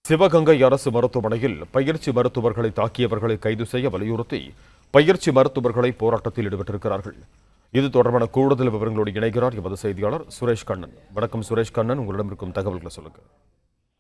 சிவகங்கை அரசு மருத்துவமனையில் பயிற்சி மருத்துவர்களை தாக்கியவர்களை கைது செய்ய வலியுறுத்தி பயிற்சி மருத்துவர்களை போராட்டத்தில் ஈடுபட்டிருக்கிறார்கள். இது தொடர்பான கூடுதல் விவரங்களோடு இணைகிறார் எமது செய்தியாளர் சுரேஷ் கண்ணன். வணக்கம் சுரேஷ் கண்ணன், உங்களிடம் இருக்கும் தகவல்களை சொல்லுங்க.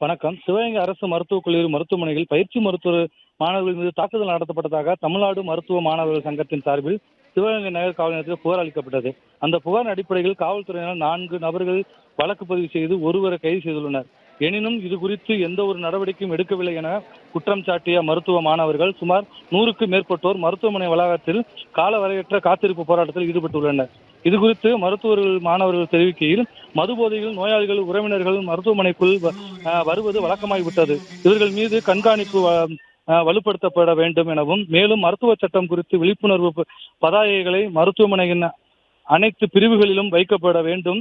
வணக்கம். சிவகங்கை அரசு மருத்துவக் கல்லூரி மருத்துவமனையில் பயிற்சி மருத்துவ மாணவர்கள் மீது தாக்குதல் நடத்தப்பட்டதாக தமிழ்நாடு மருத்துவ மாணவர்கள் சங்கத்தின் சார்பில் சிவகங்கை நகர் காவல் நிலையத்தில் புகார் அளிக்கப்பட்டது. அந்த புகார் அடிப்படையில் காவல்துறையினர் 4 நபர்கள் வழக்கு பதிவு செய்து ஒருவரை கைது செய்துள்ளனர். எனினும் இது குறித்து எந்த ஒரு நடவடிக்கையும் எடுக்கவில்லை என குற்றம் சாட்டிய மருத்துவ மாணவர்கள் சுமார் 100க்கும் மேற்பட்டோர் மருத்துவமனை வளாகத்தில் காலவரையற்ற காத்திருப்பு போராட்டத்தில் ஈடுபட்டுள்ளனர். இது குறித்து மருத்துவர்கள் மாணவர்கள் தெரிவிக்கையில், மதுபோதையில் நோயாளிகள் உறவினர்கள் மருத்துவமனைக்குள் வருவது வழக்கமாகிவிட்டது. இவர்கள் மீது கண்காணிப்பு வலுப்படுத்தப்பட வேண்டும் எனவும், மேலும் மருத்துவ சட்டம் குறித்து விழிப்புணர்வு பதாகைகளை மருத்துவமனையின் அனைத்து பிரிவுகளிலும் வைக்கப்பட வேண்டும்,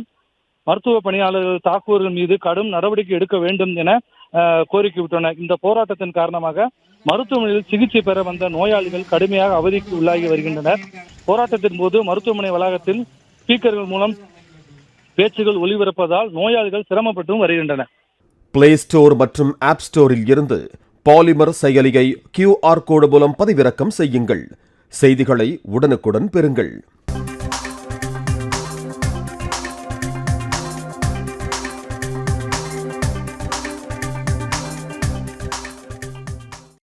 மருத்துவ பணியாளர்கள் தாக்குவர்கள் மீது கடும் நடவடிக்கை எடுக்க வேண்டும் என கோரிக்கை விட்டனர். இந்த போராட்டத்தின் காரணமாக மருத்துவமனையில் சிகிச்சை பெற வந்த நோயாளிகள் கடுமையாக அவதிக்கு உள்ளாகி வருகின்றனர். போராட்டத்தின் போது மருத்துவமனை வளாகத்தில் ஸ்பீக்கர்கள் மூலம் பேச்சுகள் ஒளிபரப்பதால் நோயாளிகள் சிரமப்பட்டும் வருகின்றனர். பிளே ஸ்டோர் மற்றும் ஆப் ஸ்டோரில் இருந்து பாலிமர் செயலியை QR கோடு மூலம் பதிவிறக்கம் செய்யுங்கள். செய்திகளை உடனுக்குடன் பெறுங்கள்.